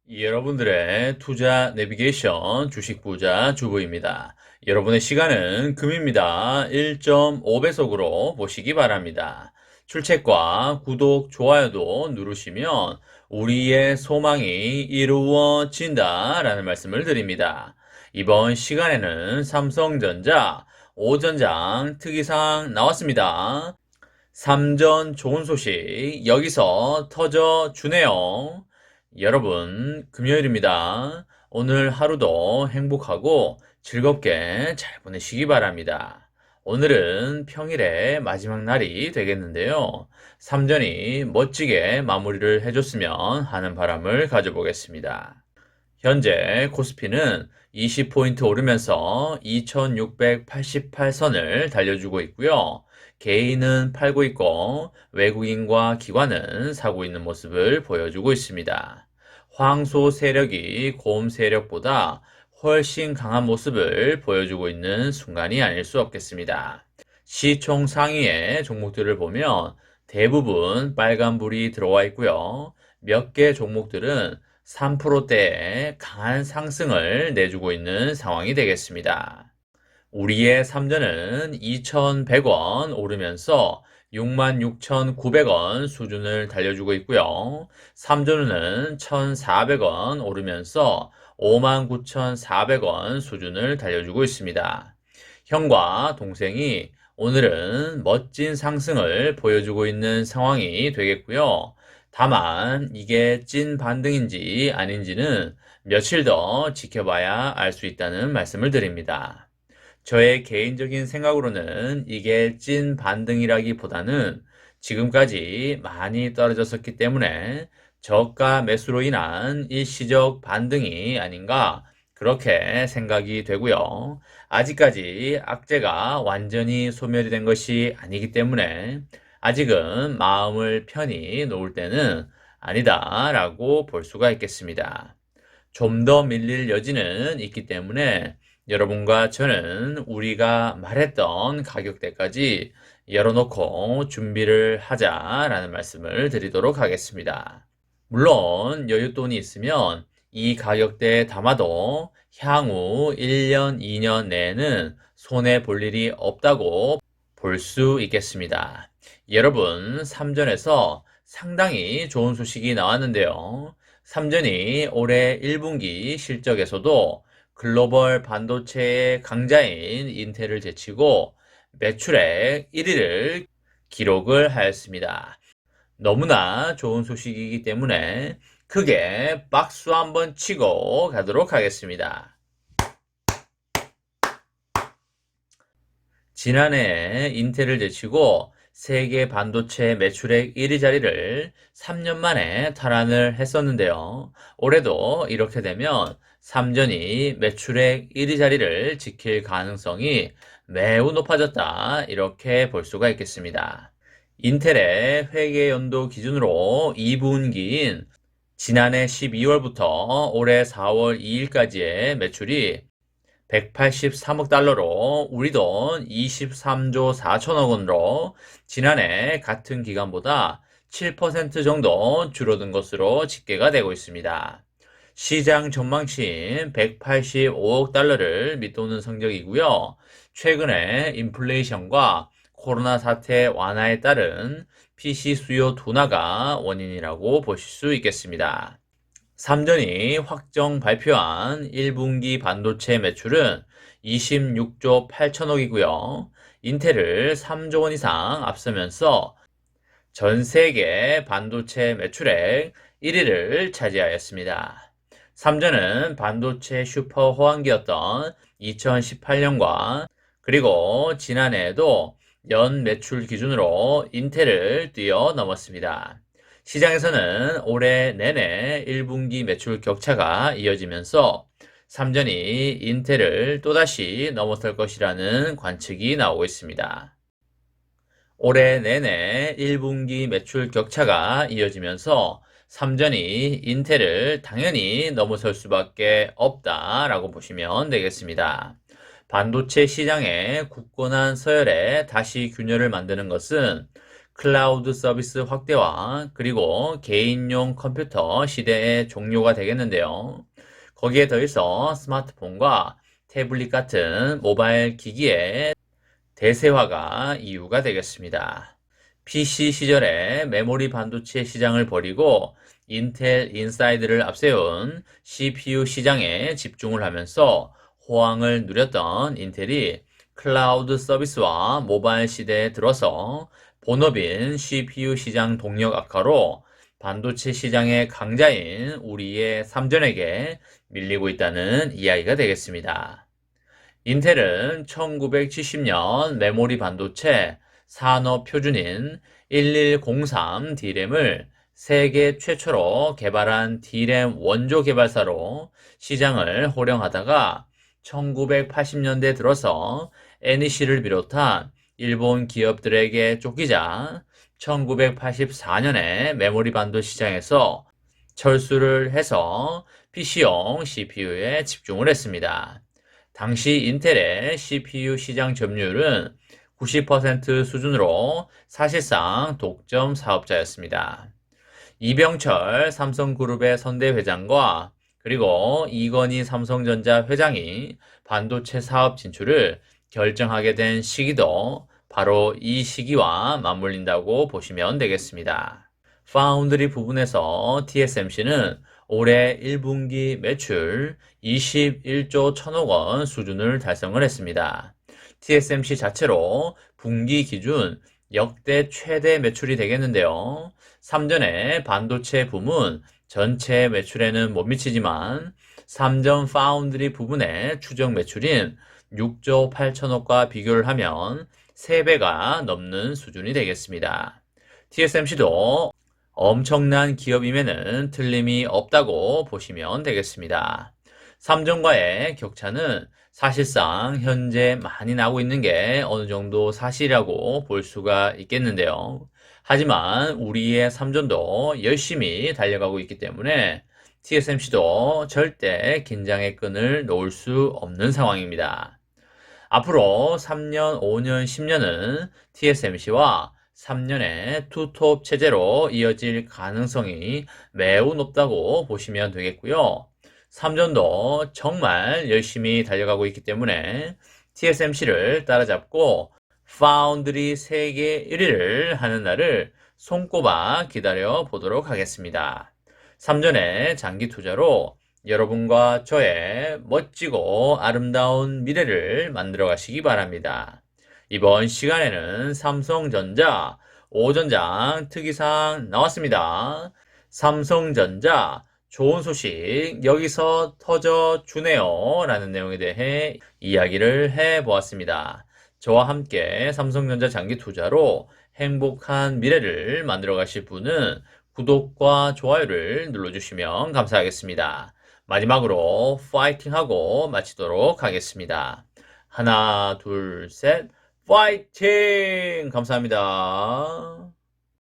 여러분들의 투자 내비게이션 주식 부자 주부입니다. 여러분의 시간은 금입니다. 1.5배속으로 보시기 바랍니다. 출첵과 구독, 좋아요도 누르시면 우리의 소망이 이루어진다 라는 말씀을 드립니다. 이번 시간에는 삼성전자 5전장 특이사항 나왔습니다. 삼전 좋은 소식 여기서 터져주네요. 여러분, 금요일입니다. 오늘 하루도 행복하고 즐겁게 잘 보내시기 바랍니다. 오늘은 평일의 마지막 날이 되겠는데요. 삼전이 멋지게 마무리를 해줬으면 하는 바람을 가져보겠습니다. 현재 코스피는 20포인트 오르면서 2688선을 달려주고 있고요. 개인은 팔고 있고 외국인과 기관은 사고 있는 모습을 보여주고 있습니다. 황소 세력이 곰 세력보다 훨씬 강한 모습을 보여주고 있는 순간이 아닐 수 없겠습니다. 시총 상위의 종목들을 보면 대부분 빨간불이 들어와 있고요. 몇 개 종목들은 3%대의 강한 상승을 내주고 있는 상황이 되겠습니다. 우리의 삼전은 2,100원 오르면서 66,900원 수준을 달려주고 있고요. 삼전은 1,400원 오르면서 59,400원 수준을 달려주고 있습니다. 형과 동생이 오늘은 멋진 상승을 보여주고 있는 상황이 되겠고요. 다만 이게 찐 반등인지 아닌지는 며칠 더 지켜봐야 알 수 있다는 말씀을 드립니다. 저의 개인적인 생각으로는 이게 찐 반등이라기보다는 지금까지 많이 떨어졌었기 때문에 저가 매수로 인한 일시적 반등이 아닌가 그렇게 생각이 되고요. 아직까지 악재가 완전히 소멸이 된 것이 아니기 때문에 아직은 마음을 편히 놓을 때는 아니다 라고 볼 수가 있겠습니다. 좀 더 밀릴 여지는 있기 때문에 여러분과 저는 우리가 말했던 가격대까지 열어놓고 준비를 하자라는 말씀을 드리도록 하겠습니다. 물론 여윳돈이 있으면 이 가격대에 담아도 향후 1년, 2년 내에는 손해 볼 일이 없다고 볼 수 있겠습니다. 여러분, 삼전에서 상당히 좋은 소식이 나왔는데요. 삼전이 올해 1분기 실적에서도 글로벌 반도체의 강자인 인텔을 제치고 매출액 1위를 기록을 하였습니다. 너무나 좋은 소식이기 때문에 크게 박수 한번 치고 가도록 하겠습니다. 지난해 인텔을 제치고 세계 반도체 매출액 1위 자리를 3년 만에 탈환을 했었는데요. 올해도 이렇게 되면 삼전이 매출액 1위 자리를 지킬 가능성이 매우 높아졌다 이렇게 볼 수가 있겠습니다. 인텔의 회계 연도 기준으로 2분기인 지난해 12월부터 올해 4월 2일까지의 매출이 183억 달러로 우리 돈 23조 4천억 원으로 지난해 같은 기간보다 7% 정도 줄어든 것으로 집계가 되고 있습니다. 시장 전망치인 185억 달러를 밑도는 성적이고요. 최근에 인플레이션과 코로나 사태 완화에 따른 PC 수요 둔화가 원인이라고 보실 수 있겠습니다. 삼전이 확정 발표한 1분기 반도체 매출은 26조 8천억이고요. 인텔을 3조 원 이상 앞서면서 전 세계 반도체 매출액 1위를 차지하였습니다. 삼전은 반도체 슈퍼 호황기였던 2018년과 그리고 지난해에도 연 매출 기준으로 인텔을 뛰어넘었습니다. 시장에서는 올해 내내 1분기 매출 격차가 이어지면서 삼전이 인텔을 또다시 넘어설 것이라는 관측이 나오고 있습니다. 올해 내내 1분기 매출 격차가 이어지면서 삼전이 인텔을 당연히 넘어설 수밖에 없다라고 보시면 되겠습니다. 반도체 시장의 굳건한 서열에 다시 균열을 만드는 것은 클라우드 서비스 확대와 그리고 개인용 컴퓨터 시대의 종료가 되겠는데요. 거기에 더해서 스마트폰과 태블릿 같은 모바일 기기의 대세화가 이유가 되겠습니다. PC 시절에 메모리 반도체 시장을 버리고 인텔 인사이드를 앞세운 CPU 시장에 집중을 하면서 호황을 누렸던 인텔이 클라우드 서비스와 모바일 시대에 들어서 본업인 CPU 시장 동력 악화로 반도체 시장의 강자인 우리의 삼전에게 밀리고 있다는 이야기가 되겠습니다. 인텔은 1970년 메모리 반도체 산업 표준인 1103 D램을 세계 최초로 개발한 D램 원조 개발사로 시장을 호령하다가 1980년대 들어서 NEC를 비롯한 일본 기업들에게 쫓기자 1984년에 메모리 반도 시장에서 철수를 해서 PC용 CPU에 집중을 했습니다. 당시 인텔의 CPU 시장 점유율은 90% 수준으로 사실상 독점 사업자였습니다. 이병철 삼성그룹의 선대 회장과 그리고 이건희 삼성전자 회장이 반도체 사업 진출을 결정하게 된 시기도 바로 이 시기와 맞물린다고 보시면 되겠습니다. 파운드리 부분에서 TSMC는 올해 1분기 매출 21조 1천억 원 수준을 달성을 했습니다. TSMC 자체로 분기 기준 역대 최대 매출이 되겠는데요. 3전의 반도체 부문 전체 매출에는 못 미치지만 3전 파운드리 부분의 추정 매출인 6조 8천억과 비교를 하면 3배가 넘는 수준이 되겠습니다. TSMC도 엄청난 기업임에는 틀림이 없다고 보시면 되겠습니다. 삼전과의 격차는 사실상 현재 많이 나고 있는 게 어느 정도 사실이라고 볼 수가 있겠는데요. 하지만 우리의 삼전도 열심히 달려가고 있기 때문에 TSMC도 절대 긴장의 끈을 놓을 수 없는 상황입니다. 앞으로 3년, 5년, 10년은 TSMC와 3년의 투톱 체제로 이어질 가능성이 매우 높다고 보시면 되겠고요. 3전도 정말 열심히 달려가고 있기 때문에 TSMC를 따라잡고 파운드리 세계 1위를 하는 날을 손꼽아 기다려 보도록 하겠습니다. 3전의 장기 투자로 여러분과 저의 멋지고 아름다운 미래를 만들어 가시기 바랍니다. 이번 시간에는 삼성전자 5전장 특이사항 나왔습니다. 삼성전자 좋은 소식 여기서 터져주네요 라는 내용에 대해 이야기를 해보았습니다. 저와 함께 삼성전자 장기 투자로 행복한 미래를 만들어 가실 분은 구독과 좋아요를 눌러주시면 감사하겠습니다. 마지막으로 파이팅하고 마치도록 하겠습니다. 하나, 둘, 셋, 파이팅! 감사합니다.